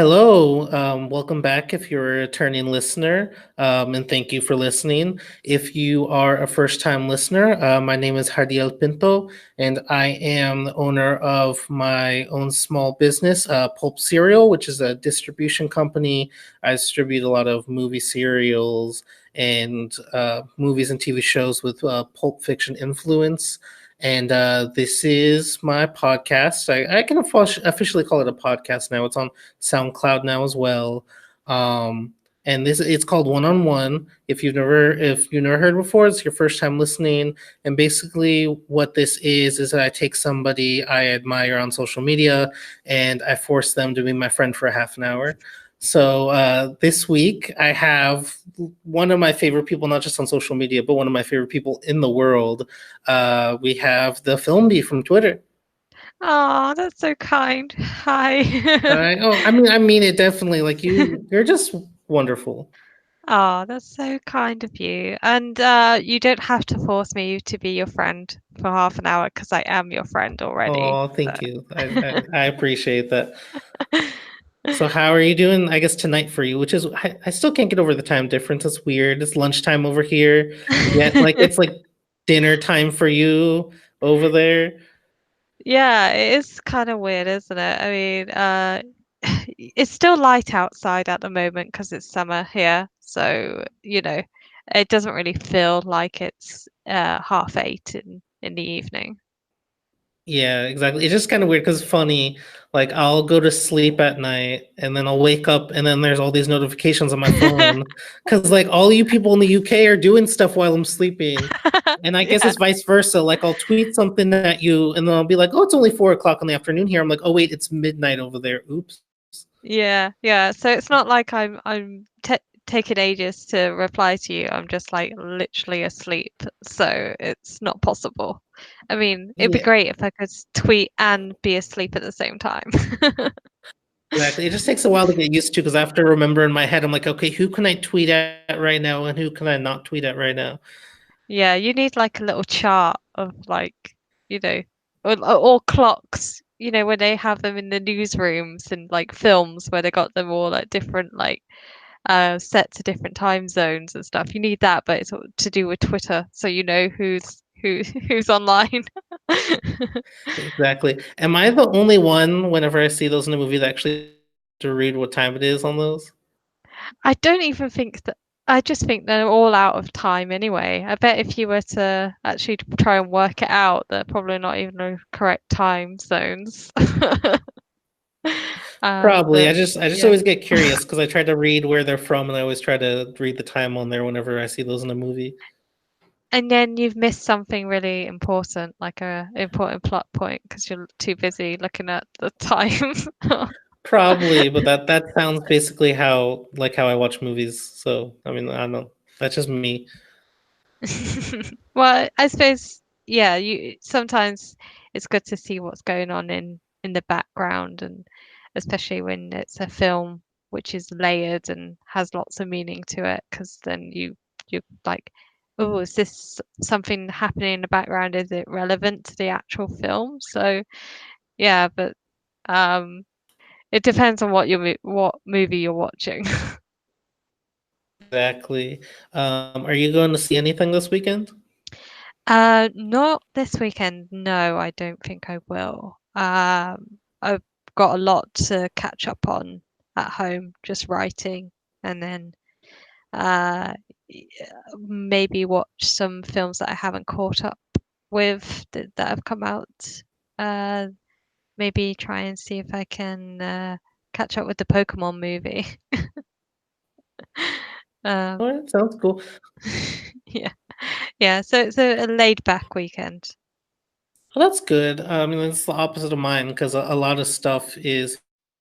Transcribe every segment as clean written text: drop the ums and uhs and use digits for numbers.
Hello, welcome back if you're a returning listener, and thank you for listening. If you are a first time listener, my name is Hardiel Pinto, and I am the owner of my own small business, Pulp Cereal, which is a distribution company. I distribute a lot of movie serials and movies and TV shows with pulp fiction influence. And this is my podcast. I can officially call it a podcast now. It's on SoundCloud now as well. And this it's called One on One. If you've never heard before, it's your first time listening. And basically, what this is that I take somebody I admire on social media and I force them to be my friend for a half an hour. So this week I have one of my favorite people, not just on social media, but one of my favorite people in the world. We have the Film Bee from Twitter. Oh, that's so kind. Hi. I mean it definitely. Like you're just wonderful. Oh, that's so kind of you. And you don't have to force me to be your friend for half an hour because I am your friend already. Oh, So. thank you. I appreciate that. So how are you doing? I guess tonight for you, which is I still can't get over the time difference. It's weird. It's lunchtime over here, yet like it's like dinner time for you over there. Yeah, it is kind of weird, isn't it? I mean, it's still light outside at the moment because it's summer here. So, it doesn't really feel like it's 8:30 in the evening. Yeah, exactly. It's just kind of weird because it's funny. Like I'll go to sleep at night and then I'll wake up and then there's all these notifications on my phone because like all you people in the UK are doing stuff while I'm sleeping. And I guess Yeah. it's vice versa. Like I'll tweet something at you and then I'll be like, oh, it's only 4 o'clock in the afternoon here. I'm like, oh wait, it's midnight over there. Oops. Yeah, yeah. So it's not like I'm t taking ages to reply to you. I'm just like literally asleep. So it's not possible. I mean, it'd be Yeah, great if I could tweet and be asleep at the same time. exactly. It just takes a while to get used to because I have to remember in my head, I'm like, okay, who can I tweet at right now and who can I not tweet at right now? Yeah, you need like a little chart of like, you know, or clocks, when they have them in the newsrooms and like films where they got them all at different like set to different time zones and stuff. You need that, but it's to do with Twitter, so you know who's online. Exactly. Am I the only one whenever I see those in a movie that actually to read what time it is on those? I don't even think that. I just think they're all out of time anyway. I bet if you were to actually try and work it out, they're probably not even the correct time zones. Probably. I But just I just yeah. always get curious because I try to read where they're from and I always try to read the time on there whenever I see those in a movie. And then you've missed something really important, like a important plot point, because you're too busy looking at the time. Probably, but that sounds basically how I watch movies. So I mean, I don't know. That's just me. Well, I suppose, yeah, you sometimes it's good to see what's going on in the background, and especially when it's a film which is layered and has lots of meaning to it, because then you're like, oh, is this something happening in the background? Is it relevant to the actual film? So yeah, but um, it depends on what movie you're watching. Exactly. Are you going to see anything this weekend? Not this weekend. No, I don't think I will. I've got a lot to catch up on at home, just writing, and then uh, y- maybe watch some films that I haven't caught up with that have come out. Uh, Maybe try and see if I can catch up with the Pokemon movie. Um, All right, sounds cool. yeah, yeah. So it's a laid back weekend. Well, that's good. I mean, it's the opposite of mine because a lot of stuff is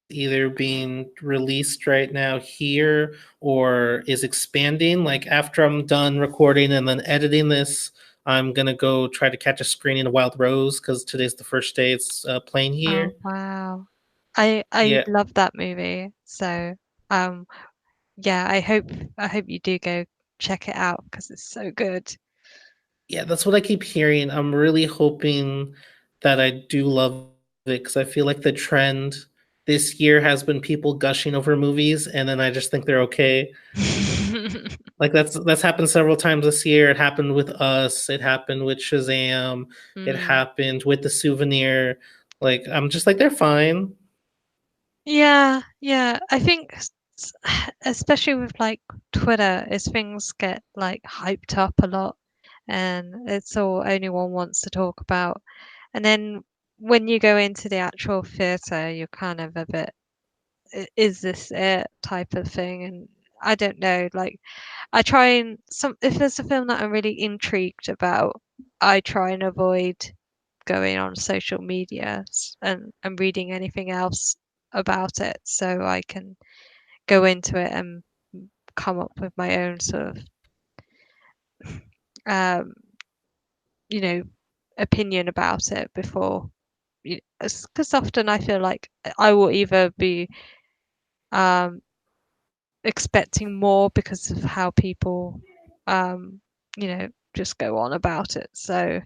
either being released right now here or is expanding. Like after I'm done recording and then editing this, I'm gonna go try to catch a screening of Wild Rose because today's the first day it's playing Oh here. wow. I Yeah, love that movie. So um yeah, I hope you do go check it out because it's so good. yeah, that's what I keep hearing. I'm really hoping that I do love it because I feel like the trend this year has been people gushing over movies, and then I just think they're okay. Like that's happened several times this year. It happened with Us. It happened with Shazam. It Mm. happened with The Souvenir. Like I'm just like they're fine. Yeah, yeah. I think especially with like Twitter, as things get like hyped up a lot and it's all anyone wants to talk about. And then when you go into the actual theatre, you're kind of a bit, is this it type of thing? And I don't know, like I try and some if there's a film that I'm really intrigued about, I try and avoid going on social media and reading anything else about it so I can go into it and come up with my own sort of um, you know opinion about it before because often I feel like I will either be um, expecting more because of how people um, just go on about it. So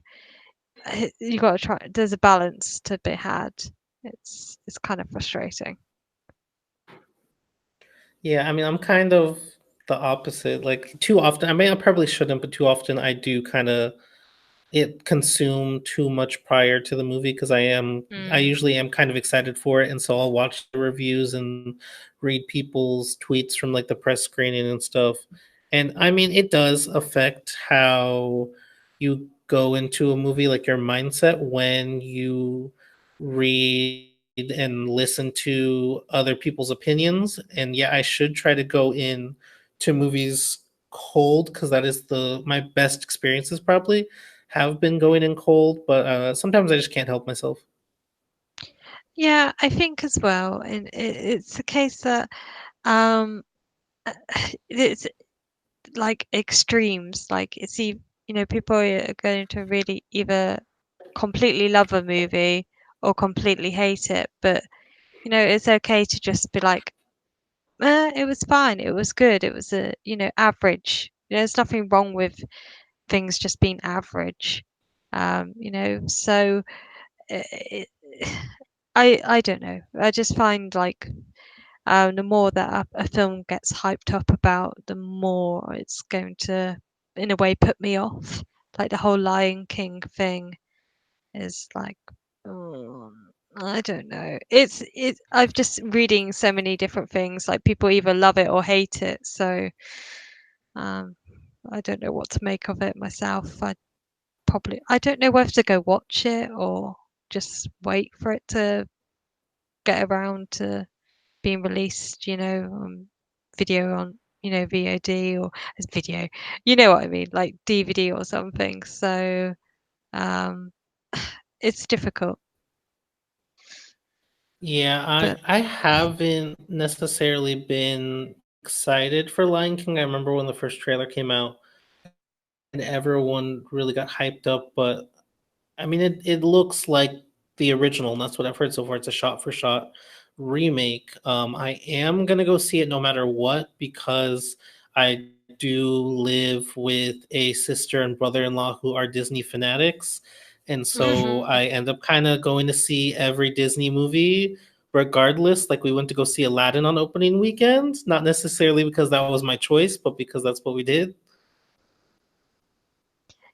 you got to try. There's a balance to be had. It's kind of frustrating. Yeah, I mean, I'm kind of the opposite. Like too often, I mean, I probably shouldn't, but too often I do kind of it consume too much prior to the movie because I Mm. usually am kind of excited for it, and so I'll watch the reviews and read people's tweets from like the press screening and stuff. And I mean, it does affect how you go into a movie, like your mindset when you read and listen to other people's opinions. And yeah, I should try to go in to movies cold because that is the my best experiences probably have been going in cold, but sometimes I just can't help myself. Yeah, I think as well, and it's a case that um, it's like extremes. Like it's people are going to really either completely love a movie or completely hate it. But it's okay to just be like, it was fine, it was good, it was a average. There's nothing wrong with things just being average. So it, I don't know. I just find like the more that a film gets hyped up about, the more it's going to, in a way, put me off. Like the whole Lion King thing is like, oh, I don't know. I've just reading so many different things. Like people either love it or hate it. So um, I don't know what to make of it myself. I don't know whether to go watch it or just wait for it to get around to being released, video on, VOD or as video, you know what I mean, like DVD or something. So um, it's difficult, Yeah, I but I haven't necessarily been excited for Lion King. I remember when the first trailer came out and everyone really got hyped up, but I mean it looks like the original, and that's what I've heard so far. It's a shot for shot remake. I am gonna go see it no matter what because I do live with a sister and brother-in-law who are Disney fanatics. And so I end up kind of going to see every Disney movie regardless. Like we went to go see Aladdin on opening weekend, not necessarily because that was my choice, but because that's what we did.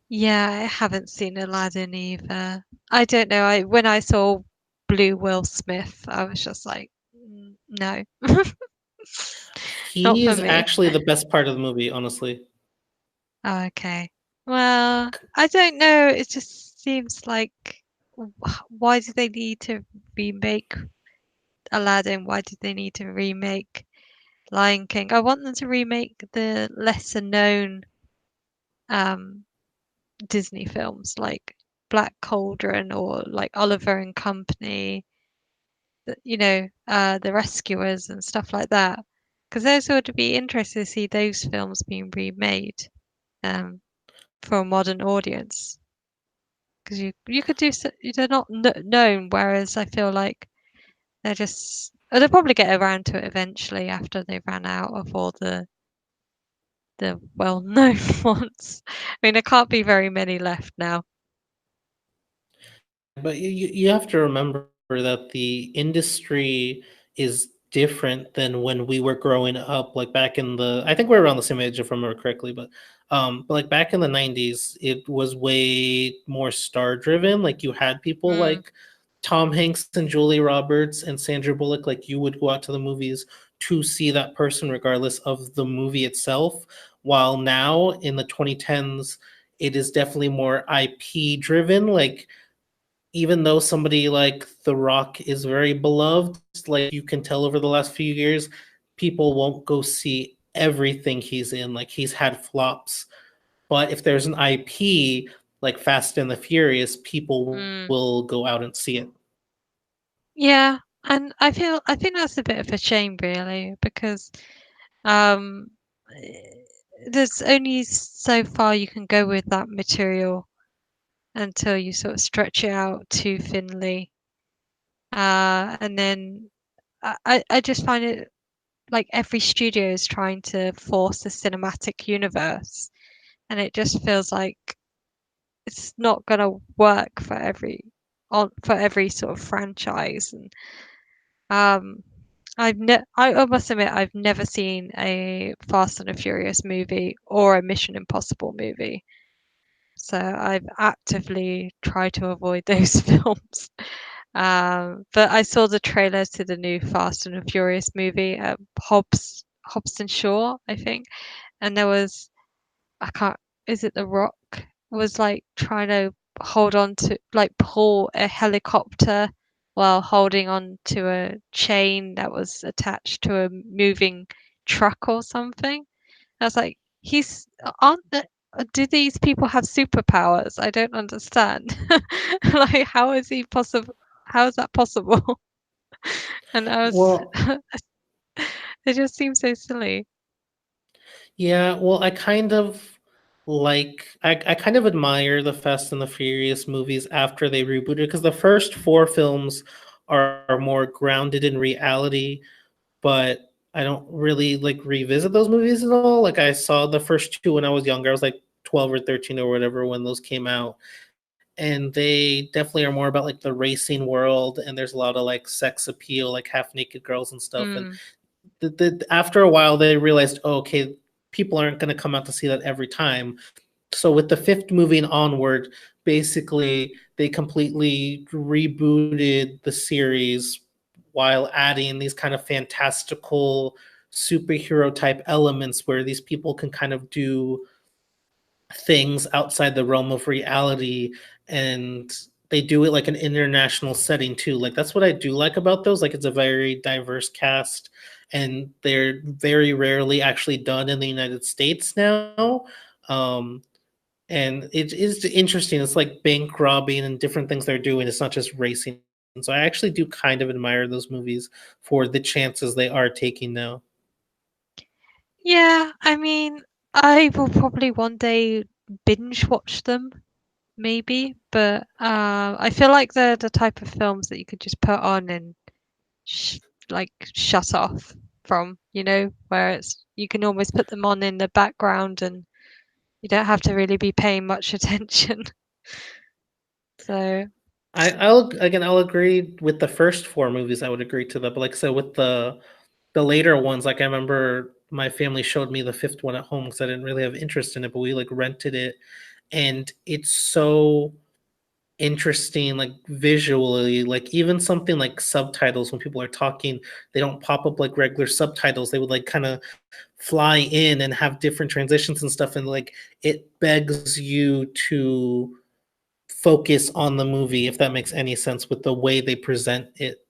yeah, I haven't seen Aladdin either. I don't know. I when I saw Blue Will Smith, I was just like, No, not He for is me." actually the best part of the movie, honestly. Oh, okay. Well, I don't know. It just seems like why do they need to remake Aladdin? Why did they need to remake Lion King? I want them to remake the lesser known um Disney films like Black Cauldron or like Oliver and Company, The Rescuers and stuff like that. Because those would be interested to see those films being remade um for a modern audience. Because you could do they're not known, whereas I feel like they'll probably get around to it eventually after they ran out of all the well-known ones. I mean, there can't be very many left now. But you have to remember that the industry is different than when we were growing up, like back in the, I think we're around the same age if I remember correctly, but like back in the 90s, it was way more star driven. Like you had people Mm, like Tom Hanks and Julie Roberts and Sandra Bullock, like you would go out to the movies to see that person regardless of the movie itself. While now in the 2010s, it is definitely more IP driven. Like even though somebody like The Rock is very beloved, like you can tell over the last few years, people won't go see everything he's in. Like he's had flops. But if there's an IP like Fast and the Furious, people mm. will go out and see it. Yeah, and I think that's a bit of a shame really because um eh, there's only so far you can go with that material until you sort of stretch it out too thinly. And then I just find it like every studio is trying to force a cinematic universe, and it just feels like it's not gonna work for every sort of franchise. And um, I must admit I've never seen a Fast and a Furious movie or a Mission Impossible movie. So I've actively tried to avoid those films. But I saw the trailer to the new Fast and the Furious movie, Hobbs and Shaw, I think, and there was I can't is it The Rock was like trying to hold on to like pull a helicopter while holding on to a chain that was attached to a moving truck or something. I was like, he's aren't the do these people have superpowers? I don't understand. Like, how is he possible? How is that possible? And I was, Well, it just seems so silly. yeah, well, I kind of I kind of admire the Fast and the Furious movies after they rebooted because the first four films are more grounded in reality, but I don't really like revisit those movies at all. Like I saw the first two when I was younger. I was like 12 or 13 or whatever when those came out. And they definitely are more about like the racing world and there's a lot of like sex appeal, like half naked girls and stuff. And Mm, after a while they realized, oh, okay, people aren't going to come out to see that every time. So with the fifth moving onward, basically they completely rebooted the series while adding these kind of fantastical superhero type elements where these people can kind of do things outside the realm of reality, and they do it like an international setting too. Like that's what I do like about those. Like it's a very diverse cast and they're very rarely actually done in the United States now. um and it is interesting. It's like bank robbing and different things they're doing. It's not just racing. So I actually do kind of admire those movies for the chances they are taking now. yeah, I mean, I will probably one day binge watch them, maybe, but I feel like they're the type of films that you could just put on and sh like shut off from, where it's you can almost put them on in the background and you don't have to really be paying much attention. So, I'll agree with the first four movies. I would agree to that, but like I said, with the later ones, like I remember my family showed me the fifth one at home because I didn't really have interest in it, but we like rented it, and it's so interesting, like visually. Like even something like subtitles, when people are talking, they don't pop up like regular subtitles. They would like kind of fly in and have different transitions and stuff, and like it begs you to focus on the movie, if that makes any sense, with the way they present it.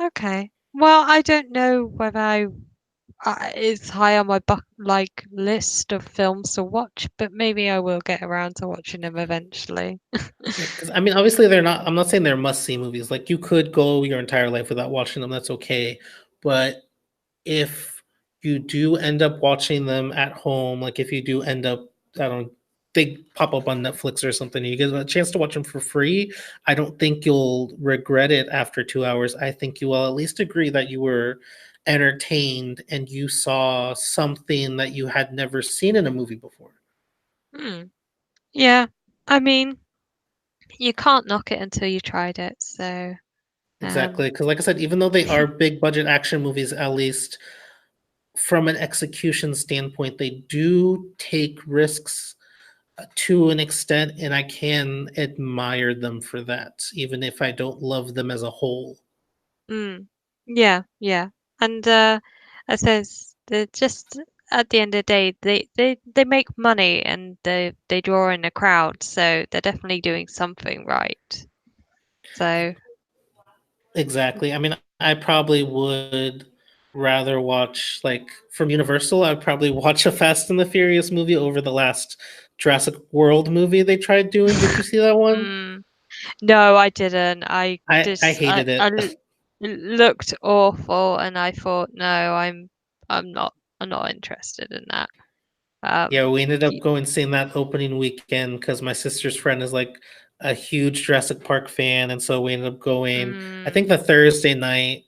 okay. Well, I don't know whether it's high on my list of films to watch, but maybe I will get around to watching them eventually. Yeah, because I mean, obviously they're not. I'm not saying they're must see movies. Like you could go your entire life without watching them. That's okay. But if you do end up watching them at home, like if you do end up, I don't, they pop up on Netflix or something, and you get a chance to watch them for free, I don't think you'll regret it after 2 hours. I think you will at least agree that you were entertained and you saw something that you had never seen in a movie before. Hmm. Yeah. I mean, you can't knock it until you tried it, so Um, Exactly, because like I said, even though they are big budget action movies, at least from an execution standpoint, they do take risks to an extent, and I can admire them for that, even if I don't love them as a whole. mm, yeah, yeah. And I suppose they're just at the end of the day, they make money and they draw in a crowd, so they're definitely doing something right. So, Exactly. I mean, I probably would rather watch, like, from Universal, I'd probably watch a Fast and the Furious movie over the last Jurassic World movie they tried doing. Did you see that one? mm, no, I didn't. I hated it. It looked awful, and I thought, no, I'm not I'm not interested in that. Yeah, Um, we ended up y- going seeing that opening weekend because my sister's friend is like a huge Jurassic Park fan, and so we ended up going. I mm, think the Thursday night,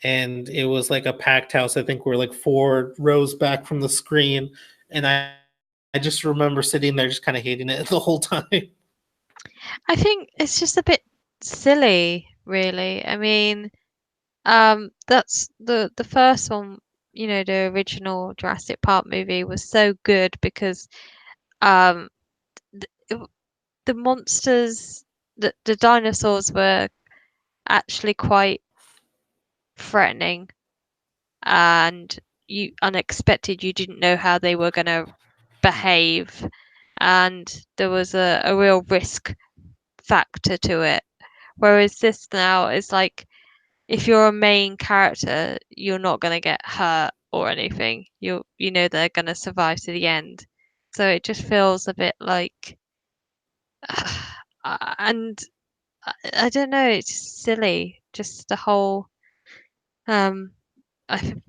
and it was like a packed house. I think we're like 4 rows back from the screen, and I just remember sitting there just kind of hating it the whole time. I think it's just a bit silly, really. I mean, that's the first one. You know, the original Jurassic Park movie was so good because um, th the monsters, the dinosaurs were actually quite threatening and you unexpected. You didn't know how they were going to behave, and there was a real risk factor to it. Whereas this now is like if you're a main character, you're not going to get hurt or anything. You know they're going to survive to the end. So it just feels a bit like and I don't know, it's just silly. Just the whole um I think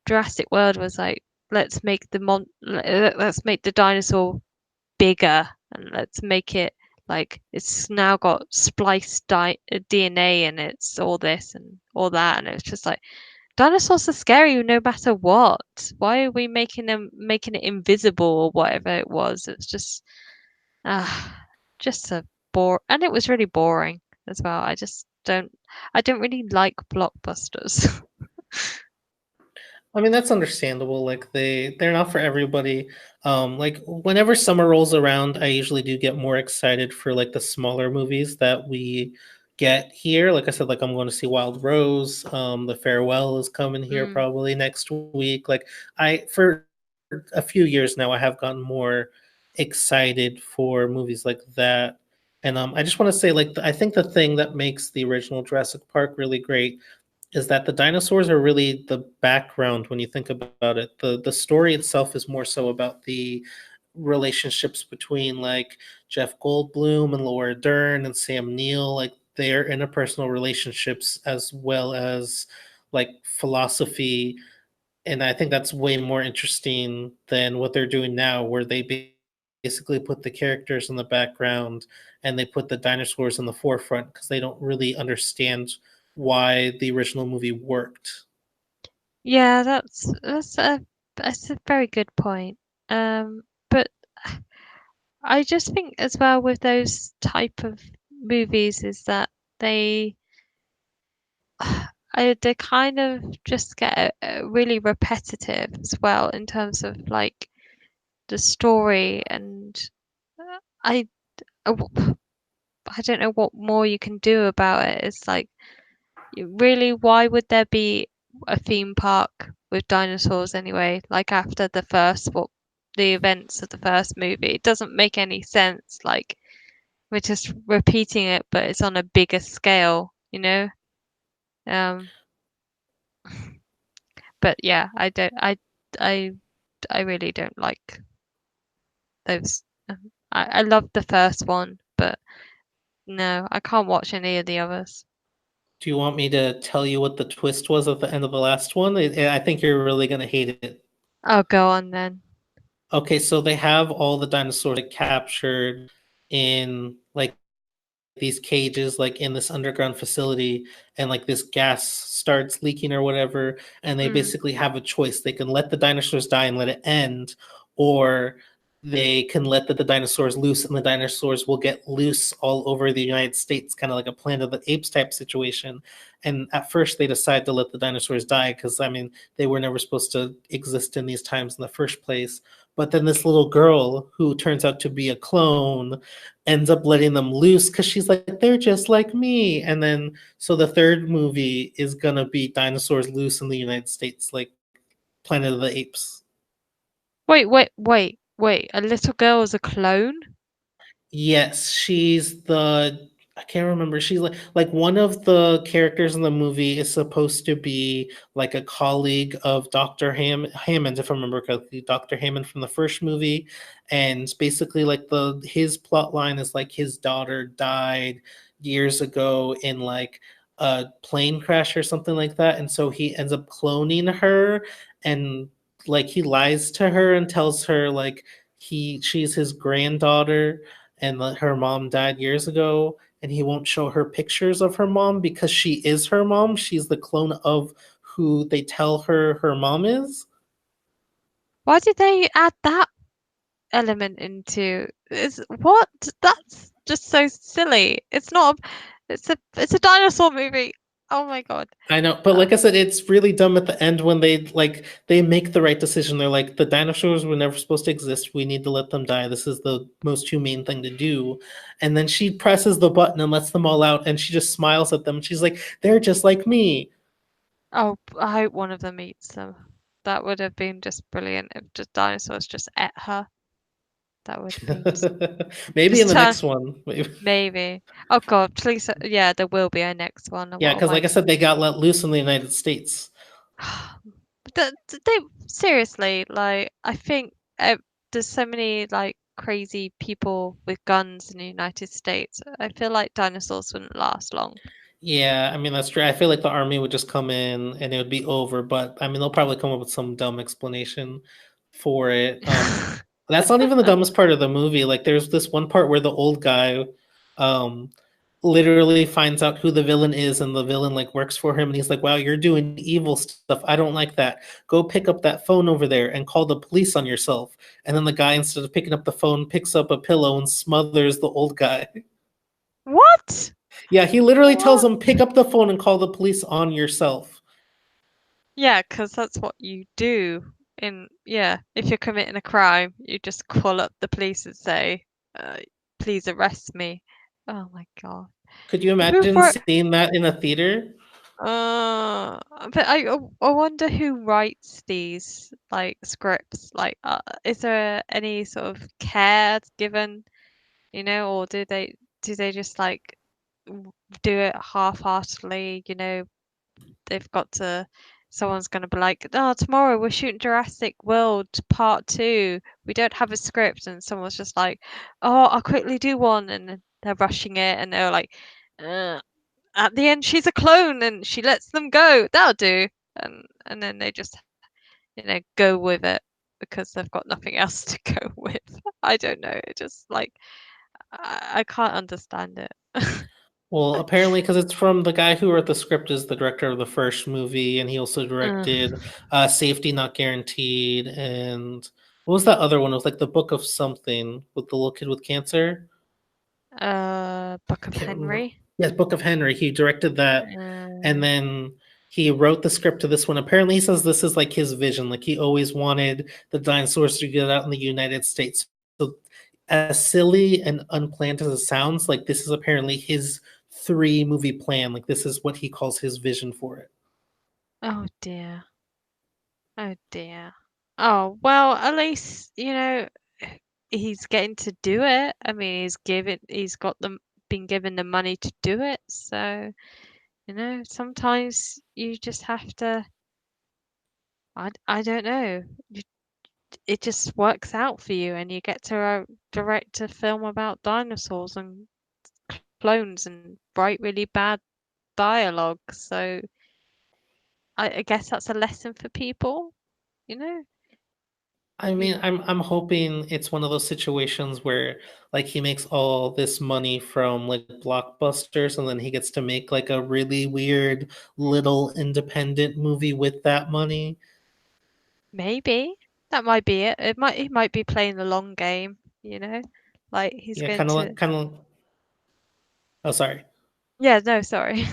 Jurassic World was like, let's make the dinosaur bigger and let's make it like it's now got spliced DNA and it's all this and all that and it's just like dinosaurs are scary no matter what. Why are we making it invisible or whatever it was? It's uh just a bore and it was really boring as well. I don't really like blockbusters. I mean, that's understandable. Like they're not for everybody. Like whenever summer rolls around, I usually do get more excited for like the smaller movies that we get here. Like I said, like I'm going to see Wild Rose. The Farewell is coming here Mm. probably next week. Like I for a few years now, I have gotten more excited for movies like that. And I just want to say, like, I think the thing that makes the original Jurassic Park really great is that the dinosaurs are really the background when you think about it. The story itself is more so about the relationships between like Jeff Goldblum and Laura Dern and Sam Neill, like their interpersonal relationships as well as like philosophy. And I think that's way more interesting than what they're doing now, where they basically put the characters in the background and they put the dinosaurs in the forefront because they don't really understand why the original movie worked. Yeah, that's a very good point. But I just think as well with those type of movies is that they they kind of just get really repetitive as well in terms of like the story and uh, I I w- I don't know what more you can do about it. It's like really, why would there be a theme park with dinosaurs anyway? Like after the events of the first movie, it doesn't make any sense. Like we're just repeating it, but it's on a bigger scale, you know? Um, but yeah, I, I really don't like those. I love the first one, but no, I can't watch any of the others. Do you want me to tell you what the twist was at the end of the last one? I think you're really going to hate it. Oh, go on then. Okay, so they have all the dinosaurs like, captured in like these cages like in this underground facility, and like this gas starts leaking or whatever, and they Mm, basically have a choice. They can let the dinosaurs die and let it end, or they can let the dinosaurs loose, and the dinosaurs will get loose all over the United States, kind of like a Planet of the Apes type situation. And at first, they decide to let the dinosaurs die because, I mean, they were never supposed to exist in these times in the first place. But then this little girl, who turns out to be a clone, ends up letting them loose because she's like, they're just like me. And then, so the third movie is going to be dinosaurs loose in the United States, like Planet of the Apes. Wait. A little girl is a clone? Yes, she's the I can't remember. She's like one of the characters in the movie is supposed to be like a colleague of Hammond, if I remember correctly, Dr. Hammond from the first movie. And basically like the his plot line is like his daughter died years ago in like a plane crash or something like that. And so he ends up cloning her, and like he lies to her and tells her like she's his granddaughter, and her mom died years ago, and he won't show her pictures of her mom because she is her mom. She's the clone of who they tell her mom is. Why did they add that element into is what? That's just so silly. It's not it's a dinosaur movie. Oh my God. I know, but Uh, like I said, it's really dumb at the end when they make the right decision. They're like, the dinosaurs were never supposed to exist. We need to let them die. This is the most humane thing to do. And then she presses the button and lets them all out, and she just smiles at them. She's like, they're just like me. oh, I hope one of them eats them. That would have been just brilliant if just dinosaurs just ate her. That would have been Maybe in just the turn next one. Maybe. maybe. Oh God, please. Yeah, there will be a next one. Yeah, What am because I? like I said, they got let loose in the United States. They seriously like. I think there's so many like crazy people with guns in the United States. I feel like dinosaurs wouldn't last long. Yeah, I mean that's true. I feel like the army would just come in and it would be over, but I mean they'll probably come up with some dumb explanation for it. That's not even the dumbest part of the movie. Like there's this one part where the old guy um literally finds out who the villain is, and the villain like works for him, and he's like, "Wow, you're doing evil stuff. I don't like that. Go pick up that phone over there and call the police on yourself." And then the guy, instead of picking up the phone, picks up a pillow and smothers the old guy. What? Yeah, he literally tells What? him, pick up the phone and call the police on yourself. Yeah, because that's what you do. Yeah, if you're committing a crime, you just call up the police and say, "Please arrest me." Oh my God. Could you Who imagine wrote? seeing that in a theater? But I wonder who writes these like scripts. Like, is there any sort of care given, or do they just like do it half-heartedly? They've got to. Someone's gonna be like, "Oh, tomorrow we're shooting Jurassic World Part 2. We don't have a script," and someone's just like, "Oh, I'll quickly do one," and then they're rushing it, and they're like, uh, at the end she's a clone and she lets them go. That'll do. And then they just, go with it because they've got nothing else to go with. I don't know. It just like I can't understand it. Well, apparently, because it's from the guy who wrote the script is the director of the first movie, and he also directed Ugh. Safety Not Guaranteed, and what was that other one? It was like the Book of Something with the little kid with cancer. Book I of can't remember. Henry. Yes, Book of Henry. He directed that, and Uh, then he wrote the script to this one. Apparently, he says this is like his vision. Like he always wanted the dinosaurs to get out in the United States. So, as silly and unplanned as it sounds, like this is apparently his three-movie plan. Like this is what he calls his vision for it. oh dear. Oh dear. Oh well, at least he's getting to do it. I mean, he's got them been given the money to do it. So sometimes you just have to. I don't know. It just works out for you, and you get to direct a film about dinosaurs and clones and write really bad dialogue. So I guess that's a lesson for people. You know, I you mean, I'm hoping it's one of those situations where like he makes all this money from like blockbusters, and then he gets to make like a really weird little independent movie with that money. maybe. That might be it. He might be playing the long game, you know? Like he's Yeah, going to kind of. Oh, sorry. Yeah, no, sorry.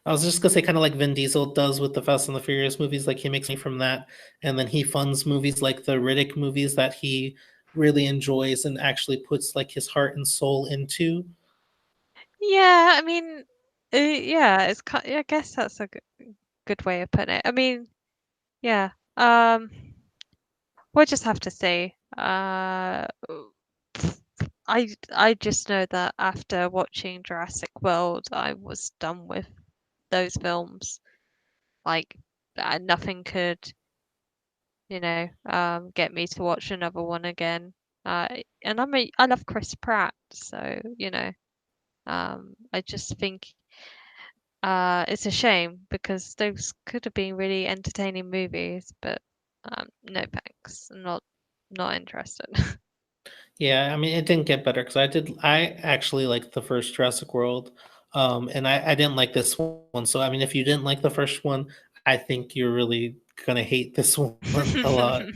I was just gonna say, kind of like Vin Diesel does with the Fast and the Furious movies. Like he makes money from that, and then he funds movies like the Riddick movies that he really enjoys and actually puts like his heart and soul into. Yeah, I mean, yeah, I guess that's a good way of putting it. I mean, yeah. We'll just have to see. I just know that after watching Jurassic World, I was done with those films. Like, nothing could, get me to watch another one again. And I love Chris Pratt, so I just think it's a shame because those could have been really entertaining movies, but no thanks. Not interested. Yeah, I mean, it didn't get better because I actually liked the first Jurassic World, and I didn't like this one. So, I mean, if you didn't like the first one, I think you're really gonna hate this one a lot.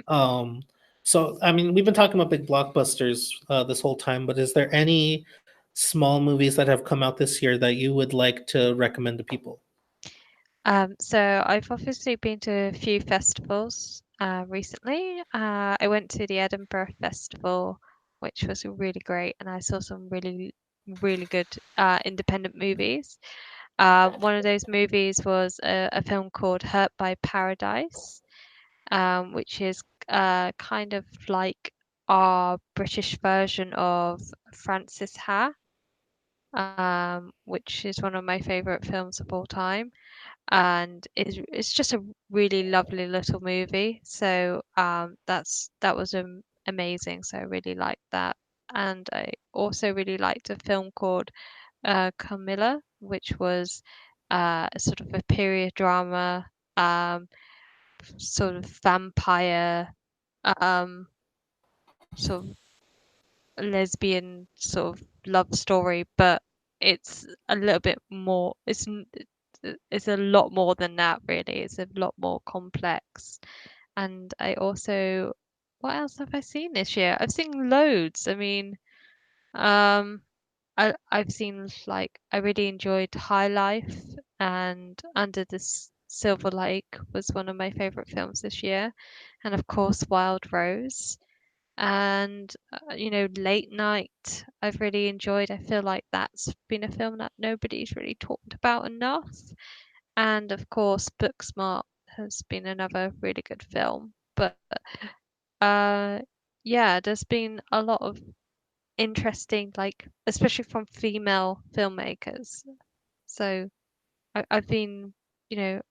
Um, so, I mean, we've been talking about big blockbusters this whole time, but is there any small movies that have come out this year that you would like to recommend to people? So I've obviously been to a few festivals recently. I went to the Edinburgh Festival, which was really great, and I saw some really good independent movies. One of those movies was a film called Hurt by Paradise, which is kind of like our British version of Francis Ha, which is one of my favorite films of all time. And it's just a really lovely little movie. So that was amazing. So I really liked that. And I also really liked a film called Camilla, which was sort of a period drama, um, sort of vampire, um, sort of lesbian sort of love story, but it's a little bit more. It's a lot more than that, really. It's a lot more complex. And I also, what else have I seen this year? I've seen loads. I mean, um, I've seen like I really enjoyed High Life and Under the Silver Lake was one of my favorite films this year, and of course Wild Rose. And Late Night I've really enjoyed. I feel like that's been a film that nobody's really talked about enough. And of course Booksmart has been another really good film. But uh yeah, there's been a lot of interesting, like especially from female filmmakers. So I've been,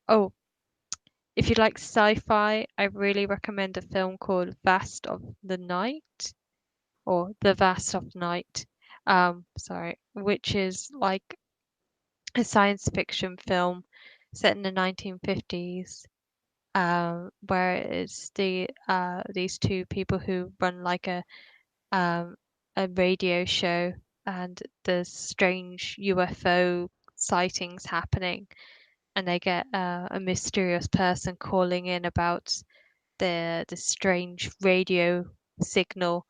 oh, if you like sci-fi, I really recommend a film called Vast of the Night or The Vast of Night. Sorry, which is like a science fiction film set in the 1950s, where it's these two people who run like um, a radio show, and there's strange UFO sightings happening, and they get a mysterious person calling in about the strange radio signal,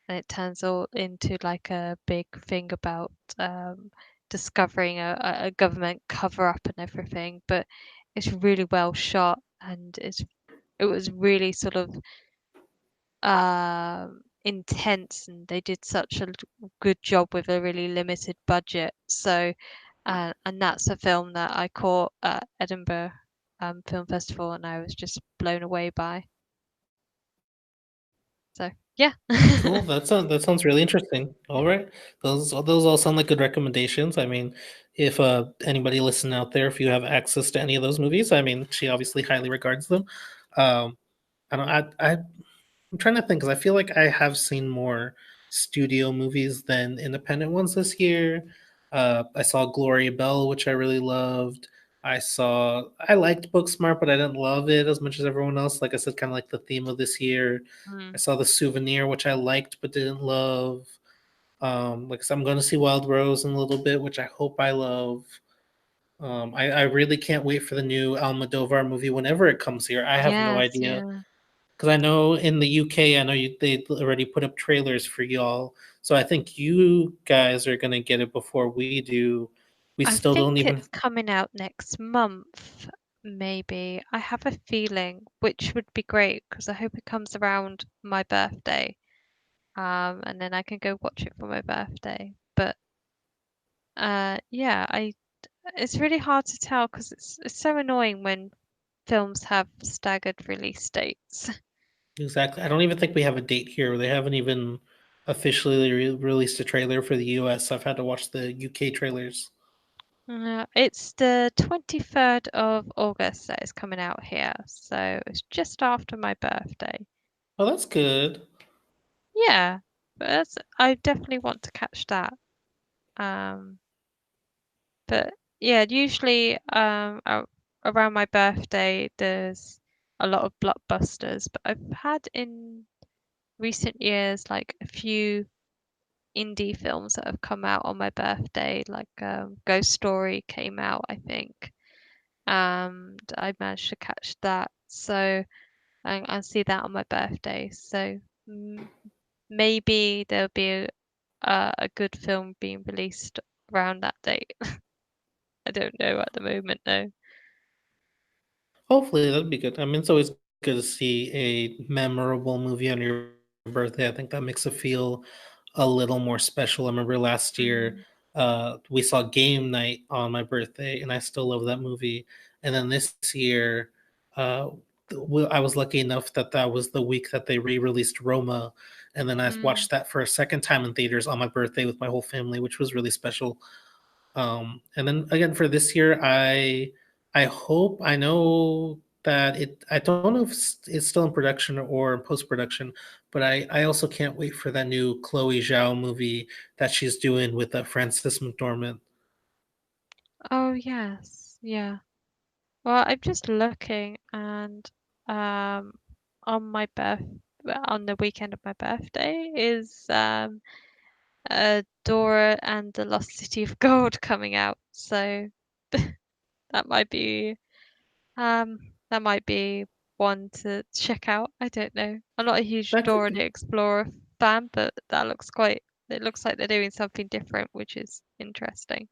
and it turns all into like a big thing about discovering a government cover up and everything. But it's really well shot, and it was really sort of intense, and they did such a good job with a really limited budget. So, and that's a film that I caught at Edinburgh Film Festival, and I was just blown away by. So, yeah. Cool. That sounds really interesting. All right, those all sound like good recommendations. I mean, if anybody listening out there, if you have access to any of those movies, I mean, she obviously highly regards them. Um, I don't. I'm trying to think because I feel like I have seen more studio movies than independent ones this year. I saw Gloria Bell, which I really loved. I liked Booksmart, but I didn't love it as much as everyone else. Like I said, kind of like the theme of this year. I Mm. saw The Souvenir, which I liked but didn't love. Like I said, I'm going to see Wild Rose in a little bit, which I hope I love. I really can't wait for the new Almodovar movie whenever it comes here. I have no Yes, idea yeah. because I know in the UK, I know they already put up trailers for y'all. So I think you guys are gonna get it before we do. We I still don't think even. it's coming out next month, maybe. I have a feeling, which would be great because I hope it comes around my birthday. And then I can go watch it for my birthday. But yeah, I it's really hard to tell because it's so annoying when films have staggered release dates. Exactly. I don't even think we have a date here. They haven't even officially released a trailer for the US. I've had to watch the UK trailers. It's the 23rd of August that is coming out here, so it's just after my birthday. Oh, that's good. Yeah, but I definitely want to catch that. Um, but yeah, usually around my birthday there's a lot of blockbusters, but I've had in recent years like a few indie films that have come out on my birthday, like Ghost Story came out, I think. I managed to catch that, so I see that on my birthday. So mm, maybe there'll be a good film being released around that date. I don't know at the moment though. Hopefully, that'd be good. I mean, it's always good to see a memorable movie on your birthday. I think that makes it feel a little more special. I remember last year, Mm, we saw Game Night on my birthday, and I still love that movie. And then this year, uh, I was lucky enough that that was the week that they re-released Roma, and then I mm. watched that for a second time in theaters on my birthday with my whole family, which was really special. And then again for this year, I hope I know that it. I don't know if it's still in production or in post production, but I also can't wait for that new Chloe Zhao movie that she's doing with Frances McDormand. Oh yes, yeah. Well, I'm just looking and um on my birth on the weekend of my birthday is Dora and the Lost City of Gold coming out. So that might be that might be one to check out. I don't know. I'm not a huge That Dora could, the Explorer fan, but that looks quite it looks like they're doing something different, which is interesting.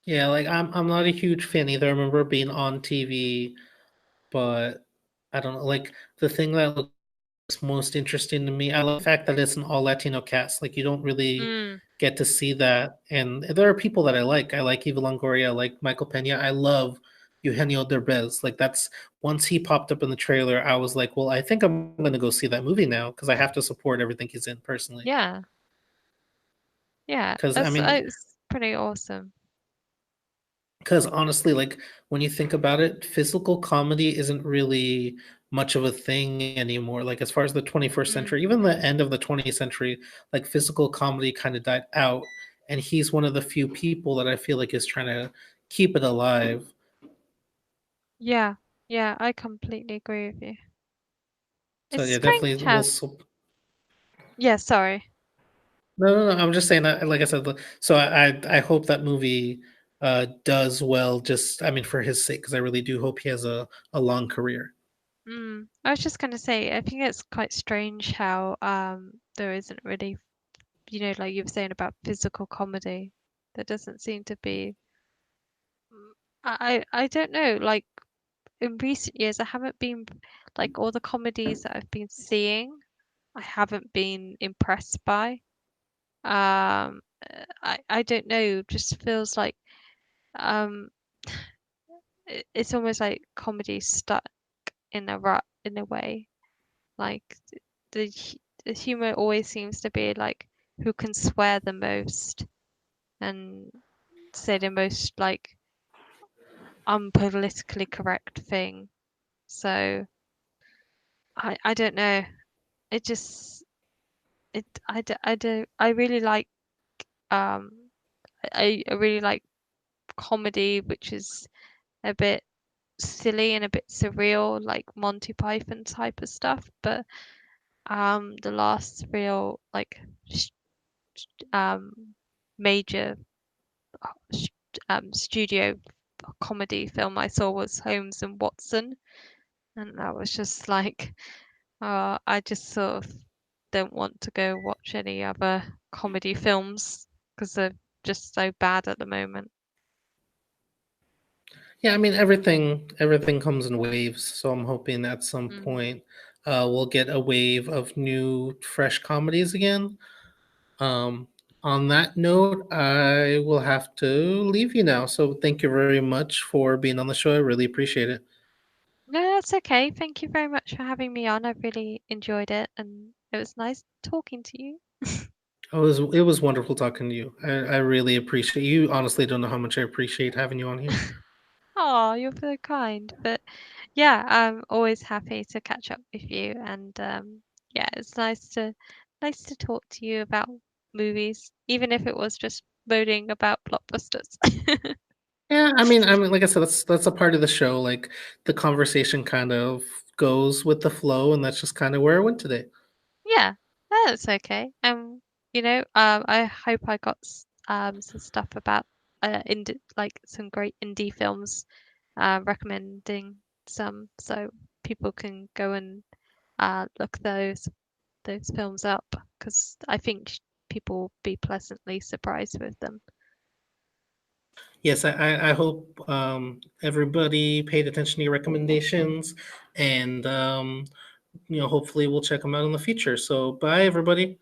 yeah, like I'm not a huge fan either. I remember being on TV, but I don't know. Like the thing that looks most interesting to me. I love the fact that it's an all Latino cast. Like you don't really Mm, get to see that. And there are people that I like. I like Eva Longoria. I like Michael Pena. I love Eugenio Derbez. Like that's once he popped up in the trailer, I was like, well, I think I'm going to go see that movie now because I have to support everything he's in personally. yeah, yeah. Because I That's mean, it's pretty awesome. because honestly, like when you think about it, physical comedy isn't really much of a thing anymore. Like as far as the 21st Mm, century, even the end of the 20th century, like physical comedy kind of died out. And he's one of the few people that I feel like is trying to keep it alive. yeah, yeah. I completely agree with you. So It's yeah, strange definitely. how. Yeah, sorry. No. I'm just saying that, like I said, so I hope that movie does well. Just I mean, for his sake, because I really do hope he has a long career. I was just gonna say, I think it's quite strange how there isn't really, like you were saying about physical comedy. There doesn't seem to be. Mm, I don't know. Like in recent years, I haven't been like all the comedies that I've been seeing. I haven't been impressed by. I don't know. Just feels like um, it's almost like comedy stuck in a rut in a way. Like the humor always seems to be like who can swear the most and say the most like unpolitically correct thing. So I don't know. It just it I do I really like um I really like comedy which is a bit silly and a bit surreal like Monty Python type of stuff. But the last real like um major studio comedy film I saw was Holmes and Watson, and that was just like, I just sort of don't want to go watch any other comedy films because they're just so bad at the moment. Yeah, I mean everything comes in waves, so I'm hoping at some Mm. point we'll get a wave of new fresh comedies again. Um, on that note, I will have to leave you now. So thank you very much for being on the show. I really appreciate it. No, that's okay. Thank you very much for having me on. I really enjoyed it, and it was nice talking to you. It was wonderful talking to you. I really appreciate you. Honestly, don't know how much I appreciate having you on here. Oh, you're so kind. But yeah, I'm always happy to catch up with you, and yeah, it's nice to talk to you about movies, even if it was just moaning about blockbusters. Yeah, I mean, like I said, that's a part of the show. Like the conversation kind of goes with the flow, and that's just kind of where I went today. Yeah, that's okay. I hope I got some stuff about indie, like some great indie films, recommending some so people can go and look those films up because I think people will be pleasantly surprised with them. Yes, I hope everybody paid attention to your recommendations, and hopefully we'll check them out in the future. So, bye, everybody.